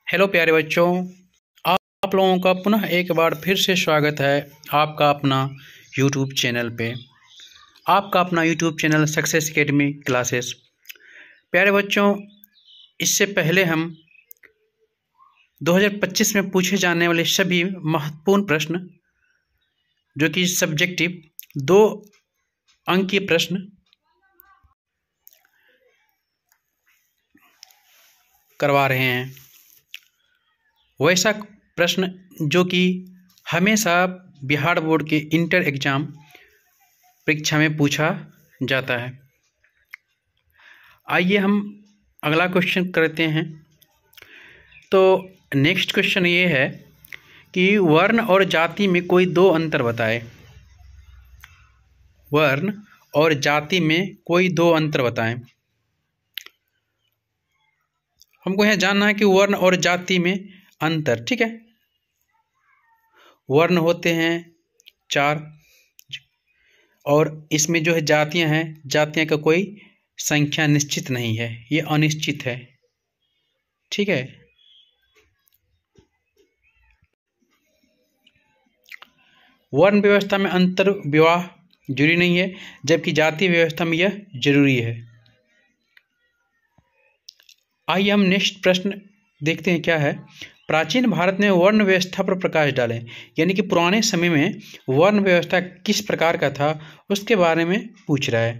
Hello प्यारे बच्चों, आप लोगों का पुनः एक बार फिर से स्वागत है आपका अपना यूट्यूब चैनल पे। आपका अपना YouTube channel success academy classes. प्यारे बच्चों, इससे पहले हम 2025 में पूछे जाने वाले सभी महत्वपूर्ण प्रश्न जो कि सब्जेक्टिव 2 अंक के प्रश्न करवा रहे हैं। वैसा प्रश्न जो कि हमेशा बिहार बोर्ड के इंटर एग्ज़ाम परीक्षा में पूछा जाता है। आइए हम अगला क्वेश्चन करते हैं। तो नेक्स्ट क्वेश्चन ये है कि वर्ण और जाति में कोई दो अंतर बताएं। वर्ण और जाति में कोई दो अंतर बताएं। हमको यहाँ जानना है कि वर्ण और जाति में अंतर। ठीक है, वर्ण होते हैं 4 और इसमें जो है जातियां हैं, जातियां का कोई संख्या निश्चित नहीं है, ये अनिश्चित है। ठीक है, वर्ण व्यवस्था में अंतर विवाह जरूरी नहीं है, जबकि जाति व्यवस्था में यह जरूरी है। आइए हम नेक्स्ट प्रश्न देखते हैं क्या है। प्राचीन भारत में वर्ण व्यवस्था पर प्रकाश डालें। यानी कि पुराने समय में वर्ण व्यवस्था किस प्रकार का था उसके बारे में पूछ रहा है।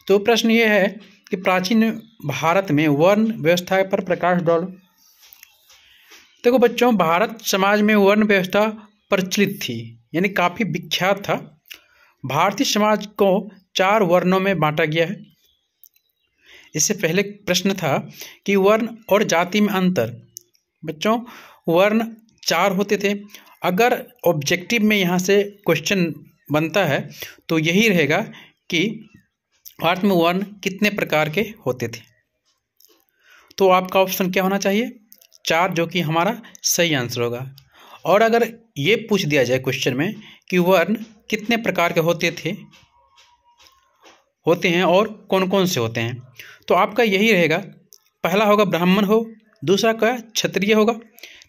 तो प्रश्न ये है कि प्राचीन भारत में वर्ण व्यवस्था पर प्रकाश डालो। देखो बच्चों, भारत समाज में वर्ण व्यवस्था प्रचलित थी, यानी काफ़ी विख्यात था। भारतीय समाज को 4 वर्णों में बांटा गया है। इससे पहले प्रश्न था कि वर्ण और जाति में अंतर। बच्चों, वर्ण 4 होते थे। अगर ऑब्जेक्टिव में यहाँ से क्वेश्चन बनता है तो यही रहेगा कि भारत में वर्ण कितने प्रकार के होते थे। तो आपका ऑप्शन क्या होना चाहिए? 4, जो कि हमारा सही आंसर होगा। और अगर ये पूछ दिया जाए क्वेश्चन में कि वर्ण कितने प्रकार के होते हैं और कौन कौन से होते हैं, तो आपका यही रहेगा। पहला होगा ब्राह्मण हो, दूसरा क्या क्षत्रिय होगा,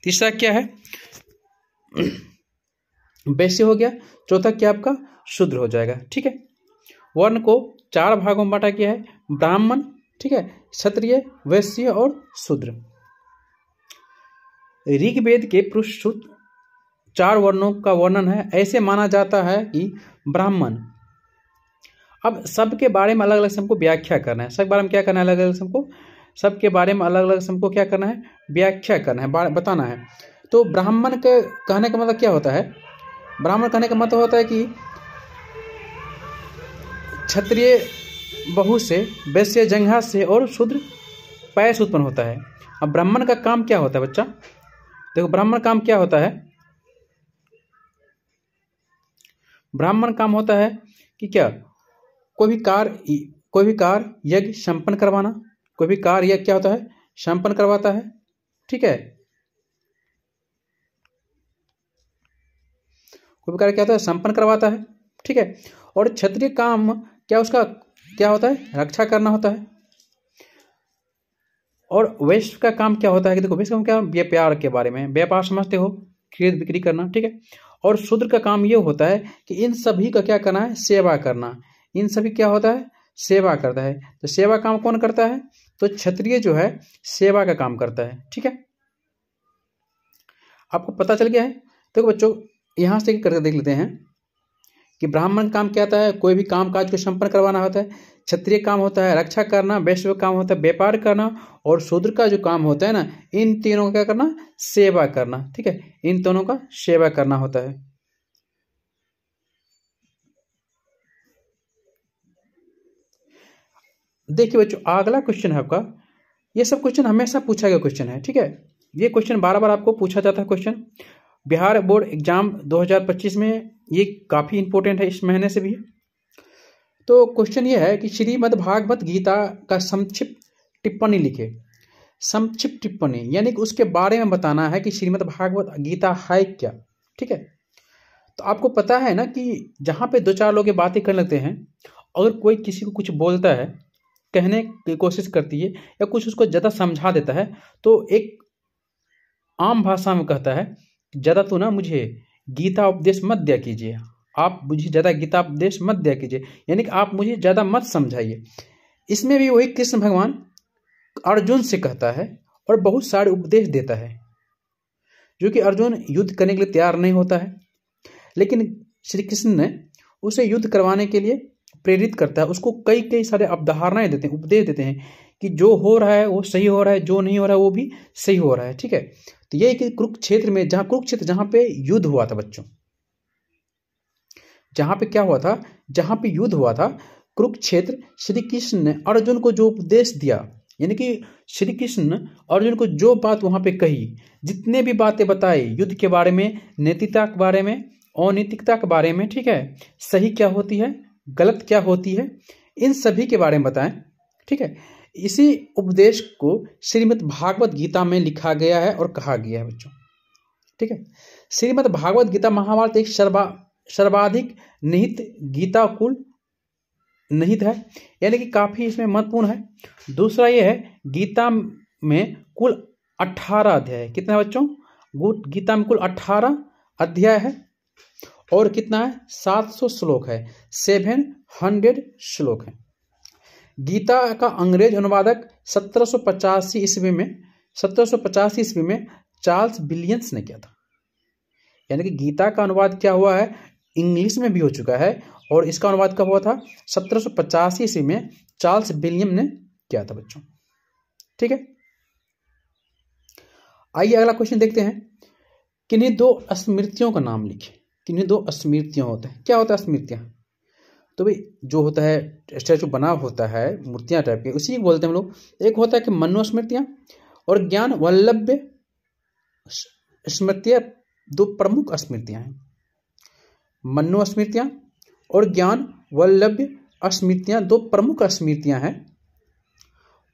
तीसरा क्या है वैश्य हो गया, चौथा क्या आपका शूद्र हो जाएगा। ठीक है, वर्ण को 4 भागों में बांटा गया है, ब्राह्मण, ठीक है, क्षत्रिय, वैश्य और शूद्र। ऋग्वेद के पुरुष सूक्त 4 वर्णों का वर्णन है। ऐसे माना जाता है कि ब्राह्मण, अब सबके बारे में अलग अलग हमको व्याख्या करना है। सब बारे में क्या करना है? अलग अलग हमको सबके बारे में अलग अलग हमको क्या करना है? व्याख्या करना है, बताना है। तो ब्राह्मण के कहने का मतलब क्या होता है? ब्राह्मण कहने का मतलब होता है कि क्षत्रिय बहु से, वैश्य जंघा से और शूद्र पैर से उत्पन्न होता है। अब ब्राह्मण का काम क्या होता है बच्चा? देखो, ब्राह्मण काम क्या होता है? ब्राह्मण काम होता है कि क्या, कोई भी कार्य यज्ञ संपन्न करवाना। कोई भी कार्य यज्ञ क्या होता है? संपन्न करवाता है। ठीक है, कोई भी कार्य क्या होता है? संपन्न करवाता है। ठीक है, और क्षत्रिय काम क्या, उसका क्या होता है? रक्षा करना होता है। और वैश्य का काम क्या होता है कि देखो, वैश्य का क्या, व्यापार के बारे में, व्यापार समझते हो, खरीद बिक्री करना। ठीक है, और शूद्र का काम ये होता है कि इन सभी का क्या करना है? सेवा करना। इन सभी क्या होता है? सेवा करता है। तो सेवा काम कौन करता है? तो क्षत्रिय जो है सेवा का काम करता है। ठीक है, आपको पता चल गया है। देखो बच्चों, यहां से करके देख लेते हैं कि ब्राह्मण काम क्या होता है? कोई भी काम काज को संपन्न करवाना होता है। क्षत्रिय काम होता है रक्षा करना। वैश्य काम होता है व्यापार करना। और शूद्र का जो काम होता है ना, इन तीनों का क्या करना? सेवा करना। ठीक है, इन दोनों का सेवा करना होता है। देखिए बच्चों, अगला क्वेश्चन है आपका। ये सब क्वेश्चन हमेशा पूछा गया क्वेश्चन है। ठीक है, ये क्वेश्चन बार बार आपको पूछा जाता है। क्वेश्चन बिहार बोर्ड एग्जाम 2025 में ये काफ़ी इंपॉर्टेंट है, इस महीने से भी है। तो क्वेश्चन ये है कि श्रीमद् भागवत गीता का संक्षिप्त टिप्पणी लिखे। संक्षिप्त टिप्पणी यानी कि उसके बारे में बताना है कि श्रीमद् भागवत गीता है क्या। ठीक है, तो आपको पता है ना कि जहाँ पे 2-4 लोग ये बातें करने लगते हैं, अगर कोई किसी को कुछ बोलता है कहने की कोशिश करती है या कुछ उसको ज़्यादा समझा देता है तो एक आम भाषा में कहता है ज़्यादा तो ना मुझे गीता उपदेश मत दिया कीजिए, आप मुझे ज़्यादा गीता उपदेश मत दिया कीजिए, यानी कि आप मुझे ज़्यादा मत समझाइए। इसमें भी वही कृष्ण भगवान अर्जुन से कहता है और बहुत सारे उपदेश देता है, जो कि अर्जुन युद्ध करने के लिए तैयार नहीं होता है, लेकिन श्री कृष्ण ने उसे युद्ध करवाने के लिए प्रेरित करता है। उसको कई कई सारे अवधारणाएं देते हैं, उपदेश देते हैं कि जो हो रहा है वो सही हो रहा है, जो नहीं हो रहा है वो भी सही हो रहा है। ठीक है, तो ये कि कुरुक्षेत्र में जहां पे युद्ध हुआ था बच्चों, जहां पे क्या हुआ था, जहां पे युद्ध हुआ था कुरुक्षेत्र, श्री कृष्ण ने अर्जुन को जो उपदेश दिया, यानी कि श्री कृष्ण ने अर्जुन को जो बात वहां पे कही, जितने भी बातें बताई युद्ध के बारे में, नैतिकता के बारे में, अनैतिकता के बारे में, ठीक है, सही क्या होती है, गलत क्या होती है, इन सभी के बारे में बताएं। ठीक है, इसी उपदेश को श्रीमद् भागवत गीता में लिखा गया है और कहा गया है बच्चों। ठीक है, श्रीमद् भागवत गीता महाभारत एक सर्वाधिक निहित गीता कुल निहित है, यानी कि काफी इसमें महत्वपूर्ण है। दूसरा ये है गीता में कुल 18 अध्याय है। कितना है बच्चों? गीता में कुल 18 अध्याय है और कितना है? 700 श्लोक है, 700 श्लोक है। गीता का अंग्रेज अनुवादक 1785 ईस्वी में चार्ल्स विलियम्स ने किया था। यानी कि गीता का अनुवाद क्या हुआ है, इंग्लिश में भी हो चुका है, और इसका अनुवाद कब हुआ था? 1785 ईस्वी में चार्ल्स विलियम ने किया था बच्चों। ठीक है, आइए अगला क्वेश्चन देखते हैं। किन्हीं दो स्मृतियों का नाम लिखें। किन्हीं दो स्मृतियां होता है। क्या होता है स्मृतियां? तो भाई जो होता है स्टैचू बना होता है, मूर्तियां टाइप के, उसी को बोलते हैं हम लोग। एक होता है कि मनुस्मृतियां और ज्ञान वल्लभ्य स्मृतियां, दो प्रमुख स्मृतियां हैं। मनुस्मृतियां और ज्ञान वल्लभ्य स्मृतियां दो प्रमुख स्मृतियां हैं।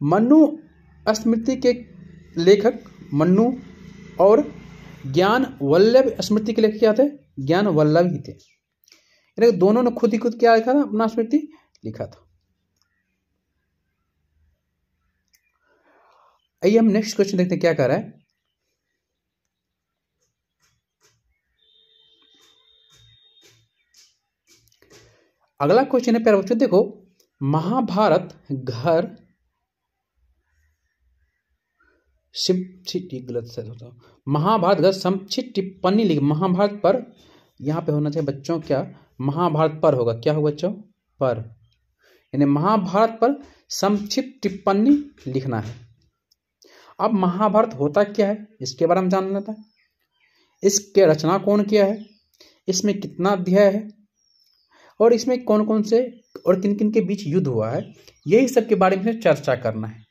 मनु स्मृति के लेखक मनु और ज्ञान वल्लभ स्मृति के लेखक क्या थे? ज्ञान वल्लभ ही थे। यानी दोनों ने खुद ही खुद क्या लिखा था? अपना स्मृति लिखा था। आइए हम नेक्स्ट क्वेश्चन देखते हैं क्या कर रहा है। अगला क्वेश्चन है प्यारे बच्चों, देखो महाभारत घर गलत से होता, महाभारत घर संक्षिप्त टिप्पणी लिख। महाभारत पर यहाँ पे होना चाहिए बच्चों क्या? महाभारत पर होगा। क्या होगा बच्चों? पर, यानी महाभारत पर संक्षिप्त टिप्पणी लिखना है। अब महाभारत होता क्या है इसके बारे में जानना था। इसके रचना कौन किया है, इसमें कितना अध्याय है, और इसमें कौन कौन से और किन किन के बीच युद्ध हुआ है, यही सब के बारे में चर्चा करना है।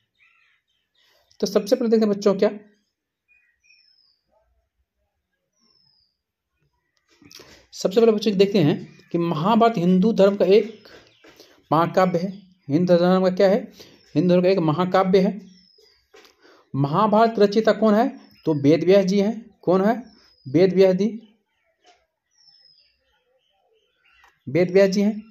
तो सबसे पहले देखते हैं बच्चों क्या, सबसे पहले बच्चों देखते हैं कि महाभारत हिंदू धर्म का एक महाकाव्य है। हिंदू धर्म का क्या है? हिंदू धर्म का एक महाकाव्य है। महाभारत रचयिता कौन है? तो वेद व्यास जी हैं। कौन है? वेद व्यास जी। वेद व्यास जी हैं।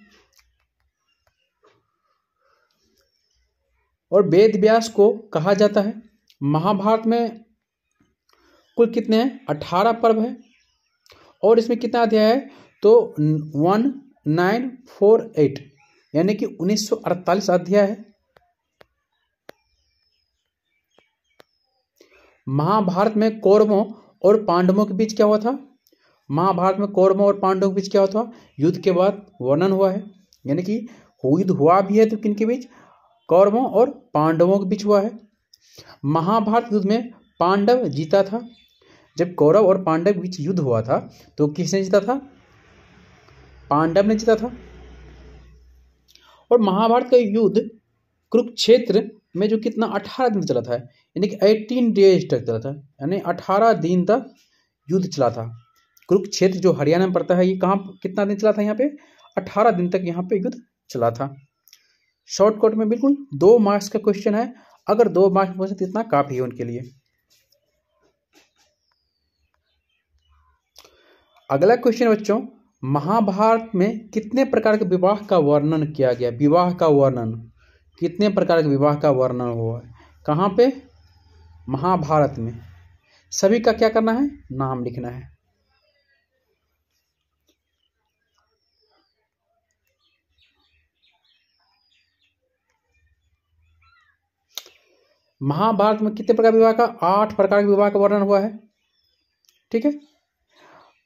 और वेद व्यास को कहा जाता है। महाभारत में कुल कितने हैं? 18 पर्व है, और इसमें कितना अध्याय है? तो 1948, यानी कि 1948 अध्याय है। महाभारत में कौरवों और पांडवों के बीच क्या हुआ था? महाभारत में कौरवों और पांडवों के बीच क्या हुआ था? युद्ध के बाद वर्णन हुआ है। यानी कि युद्ध हुआ भी है तो किन के बीच? कौरवों और पांडवों के बीच हुआ है। महाभारत युद्ध में पांडव जीता था। जब कौरव और पांडव के बीच युद्ध हुआ था तो किसने जीता था? पांडव ने जीता था। और महाभारत का युद्ध कुरुक्षेत्र में जो कितना 18 दिन चला था, यानी कि 18 डेज तक चला था, यानी 18 दिन तक युद्ध चला था। कुरुक्षेत्र जो हरियाणा में पड़ता है, ये कहाँ कितना दिन चला था? यहाँ पे 18 दिन तक यहाँ पे युद्ध चला था। शॉर्टकट में बिल्कुल 2 मार्क्स का क्वेश्चन है। अगर 2 मार्क्स पूछे तो इतना काफी है उनके लिए। अगला क्वेश्चन बच्चों, महाभारत में कितने प्रकार के विवाह का वर्णन किया गया? विवाह का वर्णन कितने प्रकार के विवाह का वर्णन हुआ है? कहाँ पे? महाभारत में। सभी का क्या करना है? नाम लिखना है। महाभारत में कितने प्रकार विवाह का? 8 प्रकार के विवाह का वर्णन हुआ है। ठीक है।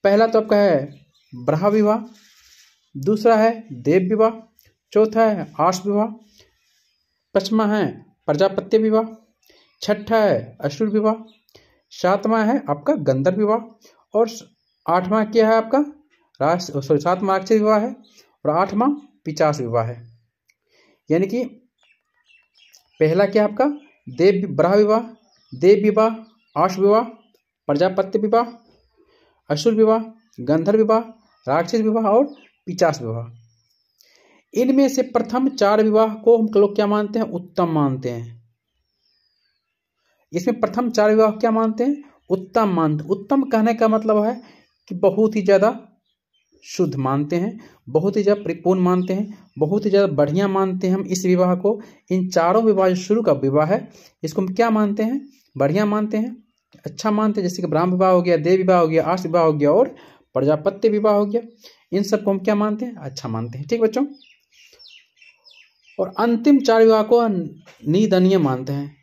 पहला तो आपका है ब्रह्म विवाह, दूसरा है देव विवाह, चौथा है आर्ष विवाह, पांचवा है प्रजापत्य विवाह, छठा है असुर विवाह, सातवां है आपका गंधर्व विवाह और आठवां क्या है आपका सातवां राक्षस विवाह है और आठवां पिशाच विवाह है। यानी कि पहला क्या आपका ब्रह्म विवाह, देव विवाह, आर्ष विवाह, प्रजापत्य विवाह, असुर विवाह, गंधर्व विवाह, राक्षस विवाह और पिशाच विवाह। इनमें से प्रथम 4 विवाह को हम लोग क्या मानते हैं? उत्तम मानते हैं। इसमें प्रथम 4 विवाह क्या मानते हैं? उत्तम मानते। उत्तम कहने का मतलब है कि बहुत ही ज्यादा शुद्ध मानते हैं, बहुत ही ज्यादा परिपूर्ण मानते हैं, बहुत ही ज्यादा बढ़िया मानते हैं हम इस विवाह को। इन चारों विवाह जो शुरू का विवाह है इसको हम क्या मानते हैं? बढ़िया मानते हैं, अच्छा मानते हैं। जैसे कि ब्राह्म विवाह हो गया, देव विवाह हो गया, आर्ष विवाह हो गया और प्रजापत्य विवाह हो गया। इन सबको हम क्या मानते हैं? अच्छा मानते हैं। ठीक बच्चों। और अंतिम 4 विवाह को निंदनीय मानते हैं,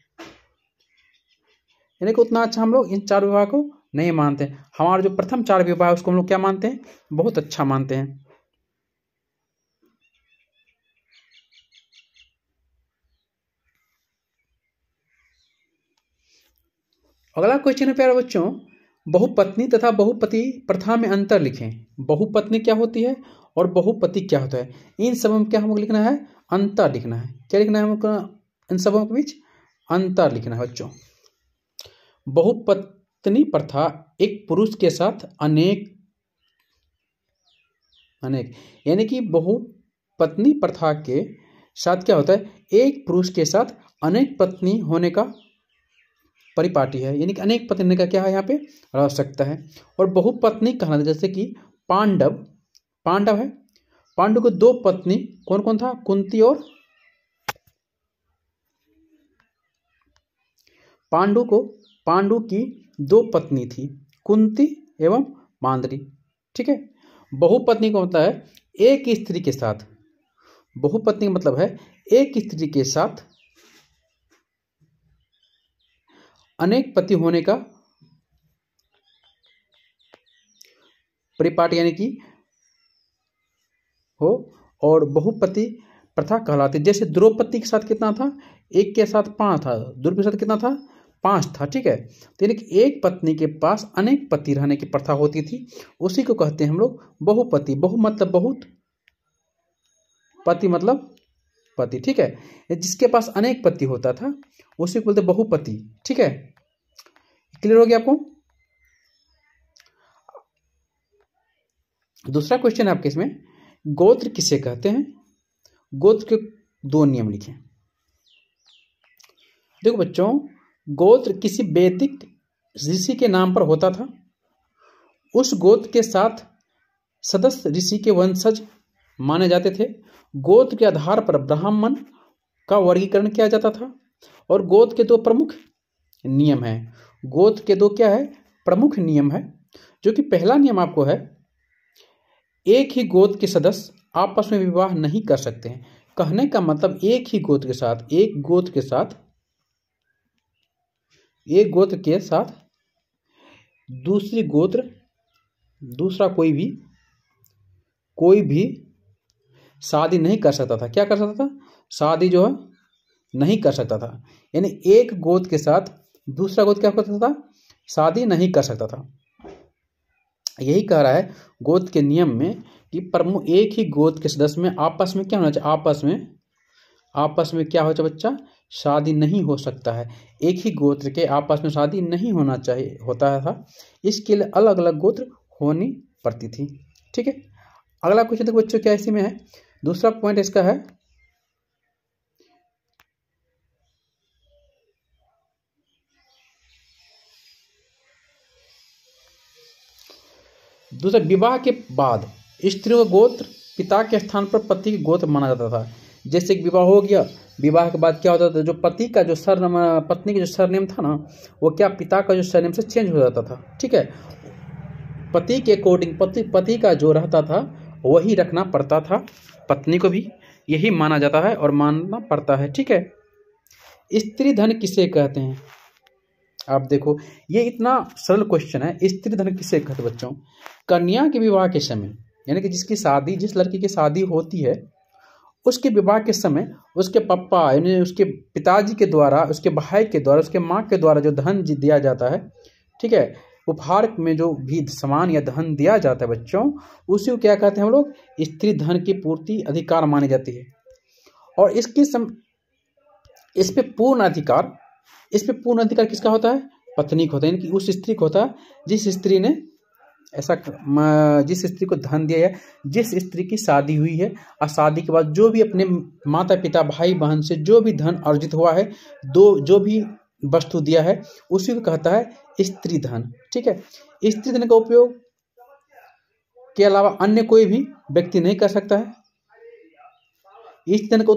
यानी कि उतना अच्छा हम लोग इन 4 विवाह को नहीं मानते। हमारा जो प्रथम 4 विवाह है उसको हम लोग क्या मानते हैं? बहुत अच्छा मानते हैं। अगला क्वेश्चन है प्यारे बच्चों, बहुपत्नी तथा बहुपति प्रथा में अंतर लिखें। बहुपत्नी क्या होती है और बहुपति क्या होता है? इन सब में क्या हमको लिखना है? अंतर लिखना है। क्या लिखना है हमको? इन सबों के बीच अंतर लिखना है बच्चों। बहुपत्नी प्रथा एक पुरुष के साथ अनेक यानी कि बहुपत्नी प्रथा के साथ क्या होता है? एक पुरुष के साथ अनेक पत्नी होने का परिपाटी है, यानी कि अनेक पत्नी का क्या है यहाँ पे? आवश्यकता है। और बहुपत्नी कहना, जैसे कि पांडव है, पांडु को 2 पत्नी कौन कौन था? कुंती और पांडु की 2 पत्नी थी, कुंती एवं मांद्री। ठीक है। बहुपत्नी को मतलब है एक स्त्री के साथ, बहुपत्नी का मतलब है एक स्त्री के साथ अनेक पति होने का परिपाटी यानी कि हो। और बहुपति प्रथा कहलाती। जैसे द्रौपदी के साथ कितना था? एक के साथ 5 था, द्रौपदी के साथ कितना था? 5 था। ठीक है। तो यानी कि एक पत्नी के पास अनेक पति रहने की प्रथा होती थी, उसी को कहते हैं हम लोग बहुपति। बहु मतलब बहुत, पति मतलब पति। ठीक है। जिसके पास अनेक पति होता था उसी को बोलते बहुपति। ठीक है। क्लियर हो गया आपको? दूसरा क्वेश्चन है आपके इसमें, गोत्र किसे कहते हैं? गोत्र के 2 नियम लिखें। देखो बच्चों, गोत्र किसी वैदिक ऋषि के नाम पर होता था। उस गोत्र के साथ सदस्य ऋषि के वंशज माने जाते थे। गोत्र के आधार पर ब्राह्मण का वर्गीकरण किया जाता था। और गोत्र के 2 प्रमुख नियम हैं। गोत्र के 2 क्या है? प्रमुख नियम है। जो कि पहला नियम आपको है, एक ही गोत्र के सदस्य आपस में विवाह नहीं कर सकते हैं। कहने का मतलब एक ही गोत्र के साथ, एक गोत्र के साथ दूसरा कोई भी शादी नहीं कर सकता था। क्या कर सकता था? शादी जो है नहीं कर सकता था। यानी एक गोत्र के साथ दूसरा गोत्र क्या कर सकता था? शादी नहीं कर सकता था। यही कह रहा है गोत्र के नियम में कि प्रमुख एक ही गोत्र के सदस्य में आपस में क्या होना चाहिए? आपस में क्या हो चाहिए बच्चा? शादी नहीं हो सकता है। एक ही गोत्र के आपस में शादी नहीं होना चाहिए होता था। इसके लिए अलग अलग गोत्र होनी पड़ती थी। ठीक है। अगला क्वेश्चन देखो बच्चों, क्या इसी में है? दूसरा पॉइंट इसका है, दूसरा, विवाह के बाद स्त्रियों का गोत्र पिता के स्थान पर पति के गोत्र माना जाता था। जैसे कि विवाह हो गया विवाह के बाद क्या होता था, जो पति का जो सरनेम, पत्नी का जो सरनेम था ना, वो क्या पिता का जो सरनेम से चेंज हो जाता था। ठीक है, पति के अकॉर्डिंग पति का जो रहता था वही रखना पड़ता था पत्नी को भी, यही माना जाता है और मानना पड़ता है। ठीक है, स्त्री धन किसे कहते हैं? आप देखो, ये इतना सरल क्वेश्चन है। स्त्री धन किसे कहते हैं बच्चों? कन्या के विवाह के समय, यानी कि जिसकी शादी, जिस लड़की की शादी होती है, उसके विवाह के समय उसके पापा यानी उसके पिताजी के द्वारा, उसके भाई के द्वारा, उसके माँ के द्वारा जो धन दिया जाता है, ठीक है, उपहार में जो भी सामान या धन दिया जाता है बच्चों, उसी को क्या कहते हैं हम लोग? स्त्री धन की पूर्ति अधिकार मानी जाती है। और इस पे पूर्ण अधिकार किसका होता है? पत्नी को होता है, यानी कि उस स्त्री को होता है जिस स्त्री ने जिस स्त्री को धन दिया है, जिस स्त्री की शादी हुई है, और शादी के बाद जो भी अपने माता पिता भाई बहन से जो भी धन अर्जित हुआ है, जो भी वस्तु दिया है, उसी को कहता है स्त्री धन। ठीक है, स्त्री धन का उपयोग के अलावा अन्य कोई भी व्यक्ति नहीं कर सकता है। स्त्री धन का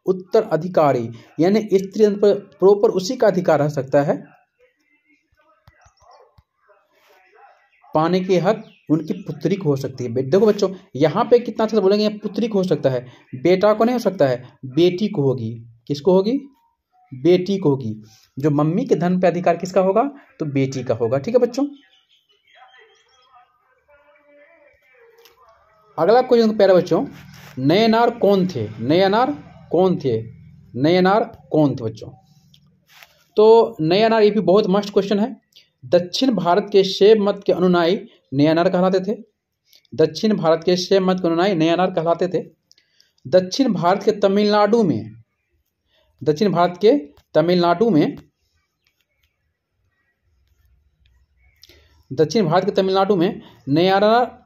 उत्तराधिकारी, यानी स्त्री धन पर प्रॉपर उसी का अधिकार रह सकता है, पाने के हक उनकी पुत्री को हो सकती है। देखो बच्चों, यहाँ पे कितना अच्छा बोलेंगे, पुत्री को हो सकता है, बेटा को नहीं हो सकता है, बेटी को होगी। किसको होगी? बेटी को होगी। जो मम्मी के धन पे अधिकार किसका होगा? तो बेटी का होगा। ठीक है बच्चों, अगला क्वेश्चन प्यारे बच्चों, नयनार कौन थे? नयनार कौन थे? नयनार कौन थे बच्चों? तो नयनार, ये भी बहुत मस्त क्वेश्चन है। दक्षिण भारत के शैव मत के अनुयायी नयनार कहलाते थे। दक्षिण भारत के शैव मत के अनुयायी नयनार कहलाते थे। दक्षिण भारत के तमिलनाडु में नयनार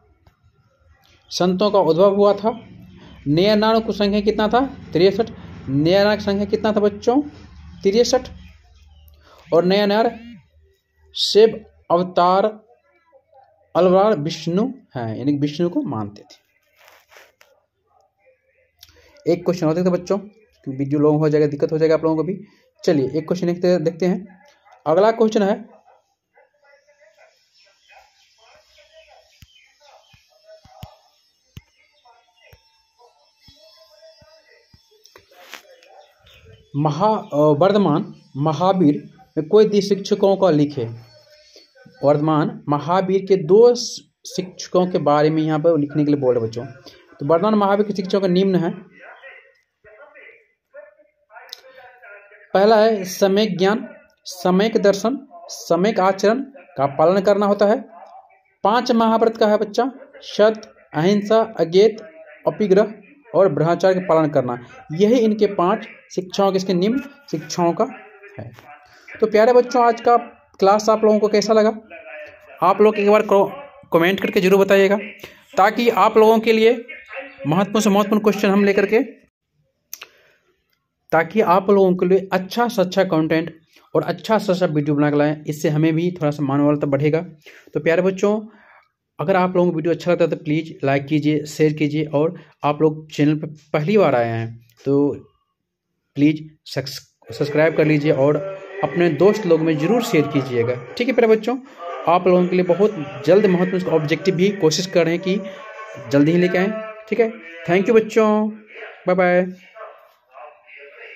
संतों का उद्भव हुआ था। नयनारों की संख्या कितना था? 63। नयनार की संख्या कितना था बच्चों? 63। और नयनार शिव अवतार विष्णु है, यानी विष्णु को मानते थे। एक क्वेश्चन होते थे बच्चों, वीडियो लॉन्ग हो जाएगा, दिक्कत हो जाएगा आप लोगों को भी। चलिए एक क्वेश्चन देखते हैं। अगला क्वेश्चन है, वर्धमान महावीर में कोई 2 शिक्षकों का लिखे। वर्धमान महावीर के 2 शिक्षकों के बारे में यहाँ पर लिखने के लिए बोल रहे बच्चों। तो वर्धमान महावीर के शिक्षकों का निम्न है। पहला है सम्यक ज्ञान, सम्यक दर्शन, सम्यक आचरण का पालन करना होता है। 5 महाव्रत का है बच्चा, सत्य, अहिंसा, अज्ञेय, अपिग्रह और ब्रह्मचर्य का पालन करना। यही इनके 5 शिक्षाओं के, इसके निम्न शिक्षाओं का है। तो प्यारे बच्चों, आज का क्लास आप लोगों को कैसा लगा? आप लोग एक बार कमेंट करके जरूर बताइएगा, ताकि आप लोगों के लिए महत्वपूर्ण से महत्वपूर्ण क्वेश्चन हम लेकर के, ताकि आप लोगों के लिए अच्छा से अच्छा कंटेंट और अच्छा से अच्छा वीडियो बना के लाएँ। इससे हमें भी थोड़ा सा मानवता बढ़ेगा। तो प्यारे बच्चों, अगर आप लोगों को वीडियो अच्छा लगता है तो प्लीज़ लाइक कीजिए, शेयर कीजिए, और आप लोग चैनल पर पहली बार आए हैं तो प्लीज़ सब्सक्राइब कर लीजिए और अपने दोस्त लोग में ज़रूर शेयर कीजिएगा। ठीक है प्यारे बच्चों, आप लोगों के लिए बहुत जल्द महत्वपूर्ण ऑब्जेक्टिव भी कोशिश कर रहे हैं कि जल्दी ही लेके आएँ। ठीक है, थैंक यू बच्चों, बाय बाय।